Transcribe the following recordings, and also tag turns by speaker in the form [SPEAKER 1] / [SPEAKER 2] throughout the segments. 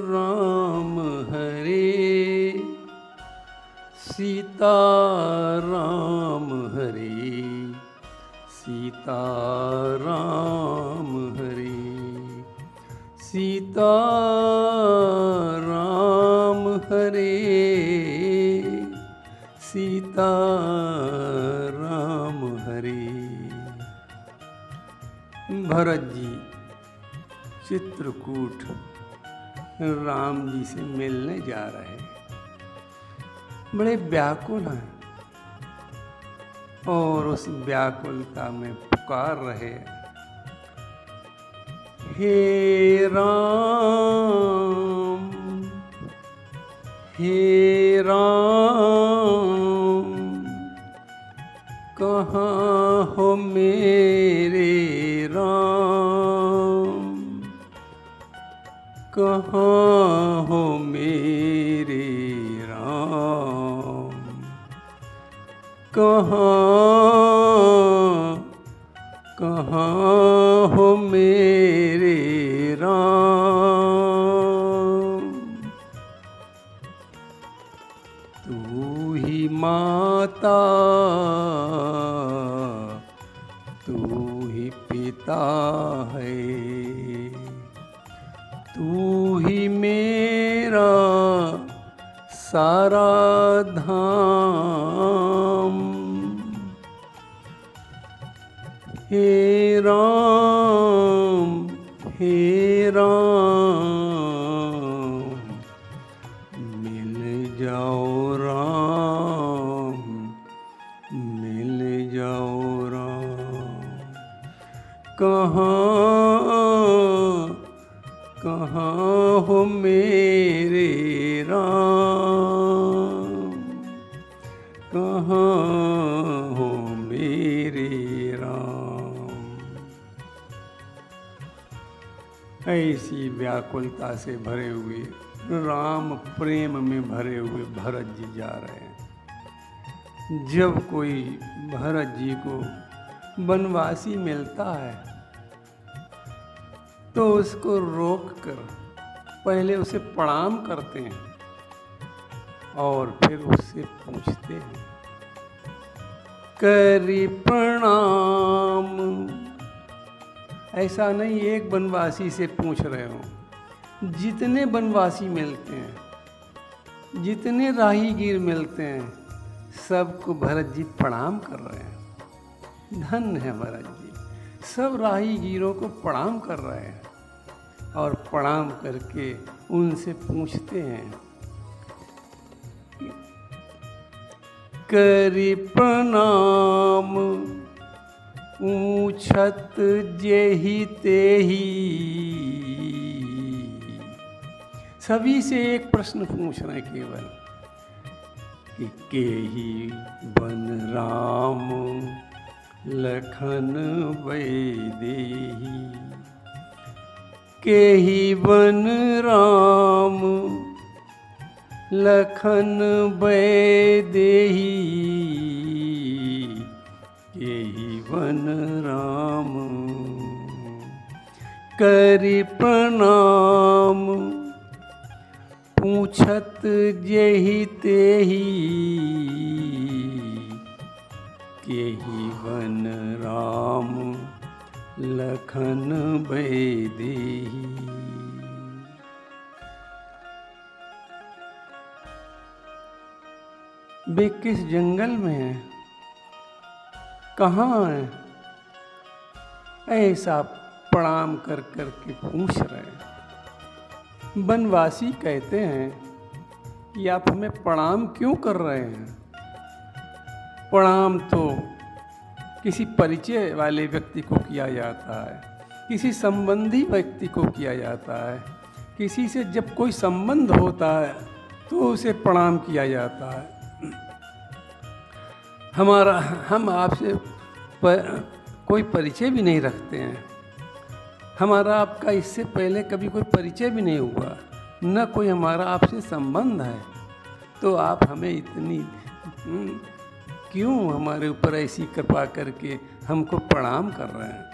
[SPEAKER 1] राम हरे सीता राम हरे सीता राम हरे सीता राम हरे सीता राम हरे। भरत जी चित्रकूट राम जी से मिलने जा रहे हैं, बड़े व्याकुल हैं और उस व्याकुलता में पुकार रहे, हे राम हे राम कहाँ हो मेरे राम कहाँ हो मेरे राम कहाँ हो मेरे राम। तू ही माता तू ही पिता है, तू ही मेरा सारा धाम। हे राम मिल जाओ राम मिल जाओ राम। कहाँ हो मेरे राम कहाँ हो मेरे राम। ऐसी व्याकुलता से भरे हुए राम प्रेम में भरे हुए भरत जी जा रहे हैं। जब कोई भरत जी को वनवासी मिलता है तो उसको रोक कर पहले उसे प्रणाम करते हैं और फिर उससे पूछते हैं, करी प्रणाम। ऐसा नहीं एक वनवासी से पूछ रहे हो, जितने वनवासी मिलते हैं जितने राहीगीर मिलते हैं सबको भरत जी प्रणाम कर रहे हैं। धन्य है भरत जी, सब राहीगीरों को प्रणाम कर रहे हैं और प्रणाम करके उनसे पूछते हैं, करी प्रणाम पूछत जेहि तेहि। सभी से एक प्रश्न पूछ रहे हैं केवल कि केहि बन राम लखन वैदेही। केहि बन राम लखन वैदेही। केहि बन राम करि प्रणाम पूछत जेहि तेहि। केहि बन राम लखन वैदेही। वे किस जंगल में हैं, कहाँ हैं, ऐसा प्रणाम कर कर के पूछ रहे हैं। वनवासी कहते हैं कि आप हमें प्रणाम क्यों कर रहे हैं? प्रणाम तो किसी परिचय वाले व्यक्ति को किया जाता है, किसी संबंधी व्यक्ति को किया जाता है, किसी से जब कोई संबंध होता है तो उसे प्रणाम किया जाता है। हम आपसे कोई परिचय भी नहीं रखते हैं, हमारा आपका इससे पहले कभी कोई परिचय भी नहीं हुआ, न कोई हमारा आपसे संबंध है, तो आप हमें इतनी क्यों हमारे ऊपर ऐसी कृपा करके हमको प्रणाम कर रहे हैं?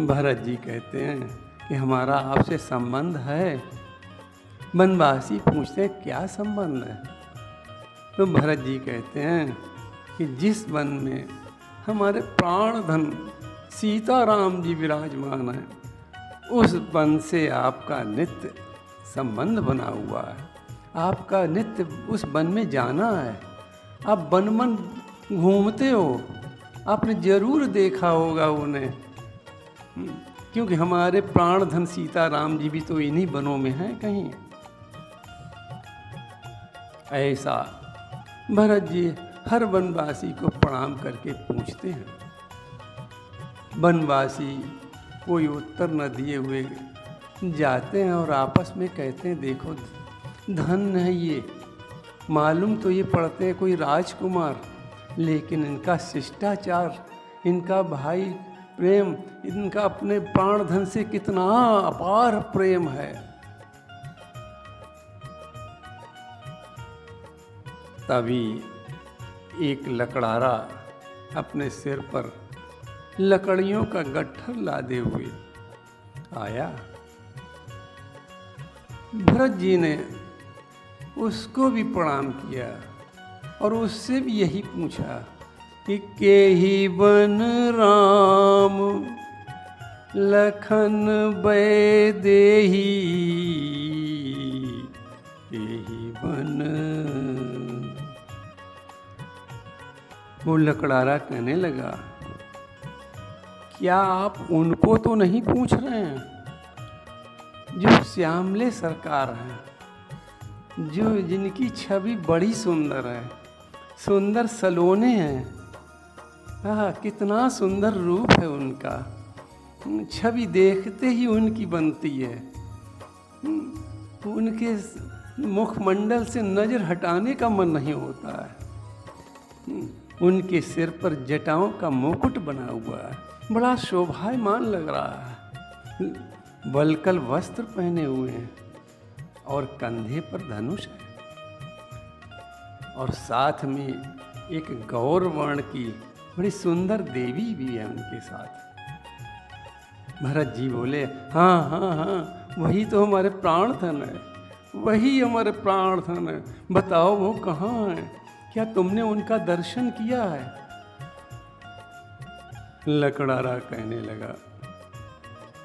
[SPEAKER 1] भरत जी कहते हैं कि हमारा आपसे संबंध है। बनवासी पूछते हैं क्या संबंध है? तो भरत जी कहते हैं कि जिस वन में हमारे प्राणधन सीताराम जी विराजमान हैं, उस वन से आपका नित्य संबंध बना हुआ है। आपका नित्य उस वन में जाना है। आप वन वन घूमते हो, आपने जरूर देखा होगा उन्हें, क्योंकि हमारे प्राणधन सीताराम जी भी तो इन्हीं वनों में हैं कहीं। ऐसा भरत जी हर वनवासी को प्रणाम करके पूछते हैं। वनवासी कोई उत्तर न दिए हुए जाते हैं और आपस में कहते हैं देखो धन है ये, मालूम तो ये पढ़ते हैं कोई राजकुमार, लेकिन इनका शिष्टाचार, इनका भाई प्रेम, इनका अपने प्राणधन से कितना अपार प्रेम है। तभी एक लकड़ारा अपने सिर पर लकड़ियों का गट्ठर लादे हुए आया। भरत जी ने उसको भी प्रणाम किया और उससे भी यही पूछा कि केहि बन राम लखन बै देही, केहि बन। वो लकड़ारा कहने लगा क्या आप उनको तो नहीं पूछ रहे हैं जो श्यामले सरकार हैं, जो जिनकी छवि बड़ी सुंदर है, सुंदर सलोने हैं। हाँ, कितना सुंदर रूप है उनका, छवि देखते ही उनकी बनती है। उनके मुखमंडल से नजर हटाने का मन नहीं होता है। उनके सिर पर जटाओं का मुकुट बना हुआ है, बड़ा शोभायमान लग रहा है। वल्कल वस्त्र पहने हुए हैं और कंधे पर धनुष है, और साथ में एक गौर वर्ण की बड़ी सुंदर देवी भी है उनके साथ। भरत जी बोले हाँ हाँ हाँ, वही तो हमारे प्राणधन है, वही हमारे प्राणधन है। बताओ वो कहाँ है, क्या तुमने उनका दर्शन किया है? लकड़ारा कहने लगा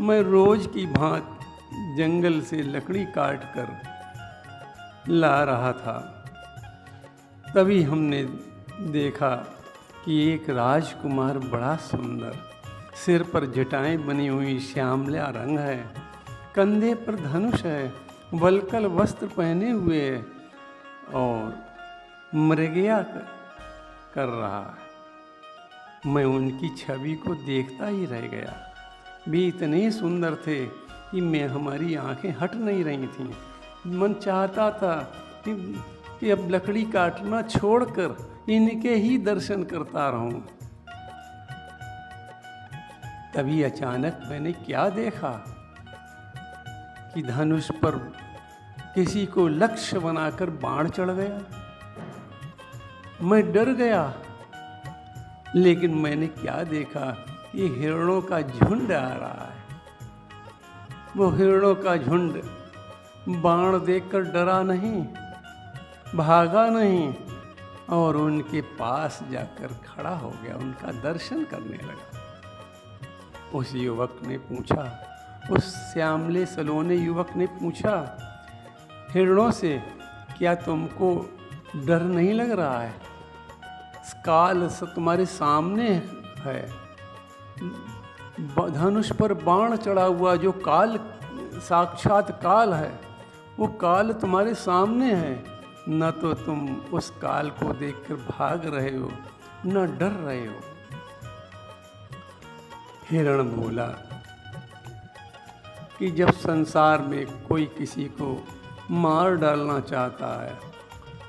[SPEAKER 1] मैं रोज की भांति जंगल से लकड़ी काट कर ला रहा था, तभी हमने देखा कि एक राजकुमार बड़ा सुंदर, सिर पर जटाएं बनी हुई, श्यामला रंग है, कंधे पर धनुष है, वल्कल वस्त्र पहने हुए है और मृगया कर रहा है। मैं उनकी छवि को देखता ही रह गया। वे इतने सुंदर थे कि हमारी आंखें हट नहीं रही थीं। मन चाहता था कि अब लकड़ी काटना छोड़कर इनके ही दर्शन करता रहूं। तभी अचानक मैंने क्या देखा कि धनुष पर किसी को लक्ष्य बनाकर बाण चढ़ गया। मैं डर गया, लेकिन मैंने क्या देखा कि हिरणों का झुंड आ रहा है। वो हिरणों का झुंड बाण देखकर डरा नहीं, भागा नहीं, और उनके पास जाकर खड़ा हो गया, उनका दर्शन करने लगा। उस युवक ने पूछा, उस श्यामले सलोने युवक ने पूछा हिरणों से, क्या तुमको डर नहीं लग रहा है? काल तुम्हारे सामने है, धनुष पर बाण चढ़ा हुआ जो काल, साक्षात काल है, वो काल तुम्हारे सामने है। न तो तुम उस काल को देखकर भाग रहे हो, न डर रहे हो। हिरण बोला कि जब संसार में कोई किसी को मार डालना चाहता है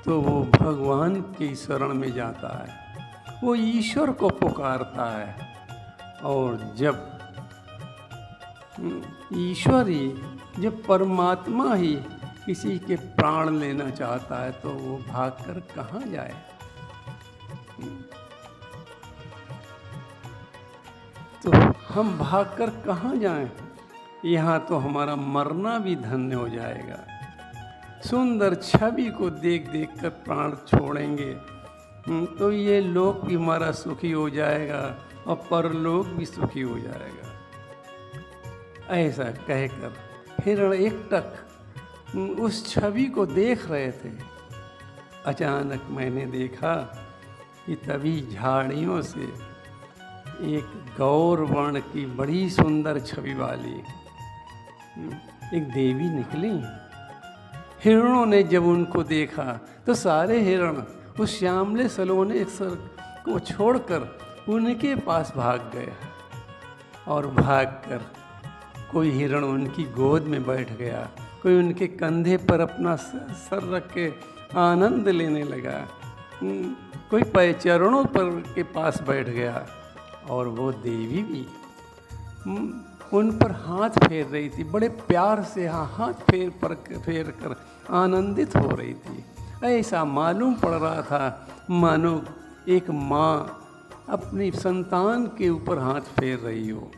[SPEAKER 1] तो वो भगवान की शरण में जाता है, वो ईश्वर को पुकारता है, और जब ईश्वर ही, जब परमात्मा ही किसी के प्राण लेना चाहता है तो वो भागकर कहाँ जाए? तो हम भागकर कहाँ जाएं? यहाँ तो हमारा मरना भी धन्य हो जाएगा। सुंदर छवि को देख देख कर प्राण छोड़ेंगे तो ये लोक भी हमारा सुखी हो जाएगा और परलोक भी सुखी हो जाएगा। ऐसा कहकर हिरण एकटक उस छवि को देख रहे थे। अचानक मैंने देखा कि तभी झाड़ियों से एक गौर वर्ण की बड़ी सुंदर छवि वाली एक देवी निकली। हिरणों ने जब उनको देखा तो सारे हिरण उस श्यामले सलोने सर को छोड़कर उनके पास भाग गए और भागकर कोई हिरण उनकी गोद में बैठ गया, कोई उनके कंधे पर अपना सर रख के आनंद लेने लगा, कोई पैचरणों पर के पास बैठ गया और वो देवी भी उन पर हाथ फेर रही थी, बड़े प्यार से हाथ फेर कर आनंदित हो रही थी। ऐसा मालूम पड़ रहा था मानो एक माँ अपनी संतान के ऊपर हाथ फेर रही हो।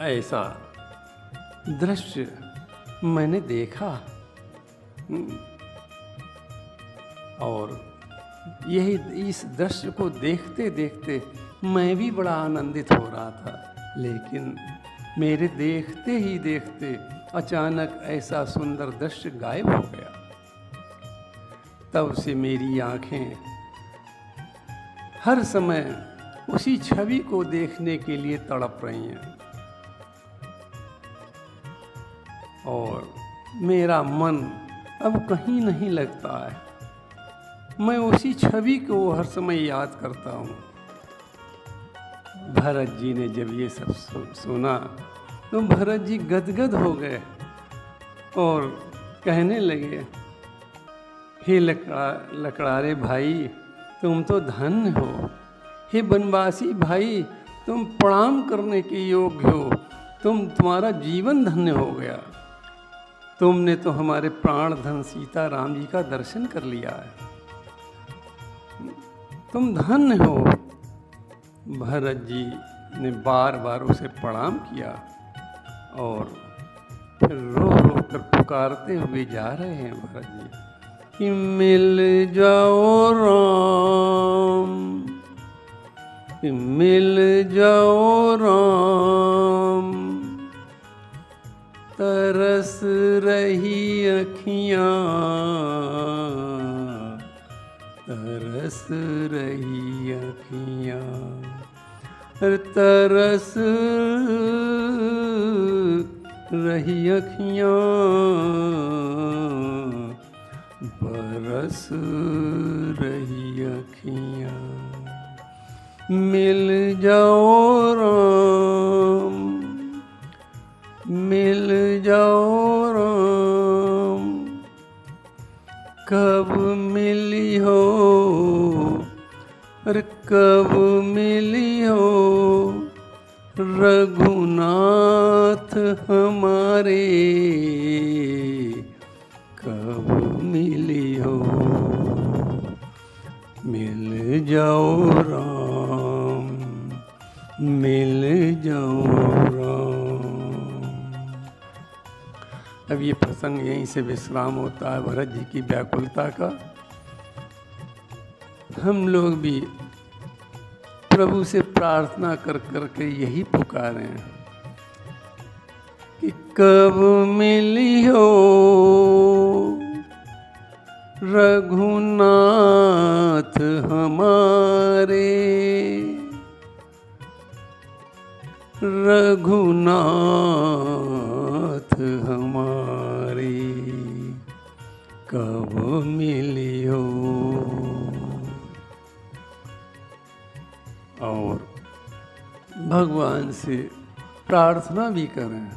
[SPEAKER 1] ऐसा दृश्य मैंने देखा और यही इस दृश्य को देखते देखते मैं भी बड़ा आनंदित हो रहा था। लेकिन मेरे देखते ही देखते अचानक ऐसा सुंदर दृश्य गायब हो गया। तब से मेरी आंखें हर समय उसी छवि को देखने के लिए तड़प रही हैं और मेरा मन अब कहीं नहीं लगता है। मैं उसी छवि को हर समय याद करता हूँ। भरत जी ने जब ये सब सुना तो भरत जी गदगद हो गए और कहने लगे, हे लकड़ारे भाई तुम तो धन्य हो, हे बनवासी भाई तुम प्रणाम करने के योग्य हो, तुम्हारा जीवन धन्य हो गया। तुमने तो हमारे प्राण धन सीता राम जी का दर्शन कर लिया है, तुम धन्य हो। भरत जी ने बार बार उसे प्रणाम किया और फिर रो रो कर पुकारते हुए जा रहे हैं भरत जी कि मिल जाओ राम, कि मिल जाओ राम, तरस रही अखियाँ, तरस रही अखियाँ, तरस रही अखियाँ, बरस रही अखियाँ। मिल जाओ राम, मिल जाओ राम, कब मिली हो, अरे कब मिली हो रघुनाथ हमारे, कब मिली हो। मिल जाओ राम, मिल जाओ राम। अब ये प्रसंग यहीं से विश्राम होता है भरत जी की व्याकुलता का। हम लोग भी प्रभु से प्रार्थना कर करके यही पुकारें कि कब मिली हो रघुनाथ हमारे, रघुनाथ हमारे, कब मिली हो। और भगवान से प्रार्थना भी करें,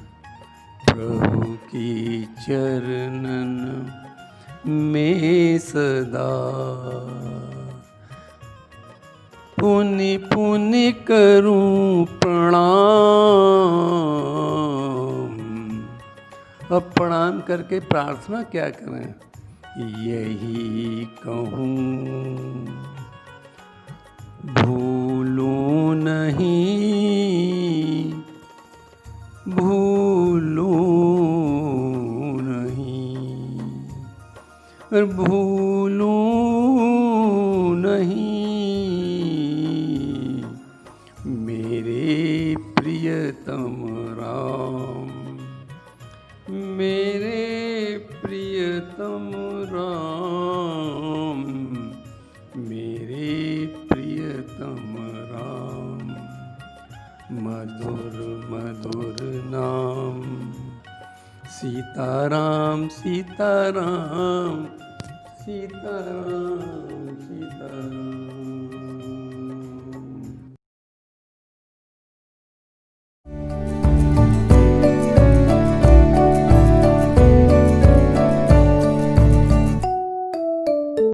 [SPEAKER 1] प्रभु की चरणन में सदा पुनि पुनि करूं प्रणाम। अब प्रणाम करके प्रार्थना क्या करें, यही कहूँ भूलूं नहीं पर भूलूं नहीं मेरे प्रियतम राम, मेरे प्रियतम राम, मेरे प्रियतम राम। मधुर मधुर नाम सीताराम सीताराम सीताराम सीताराम।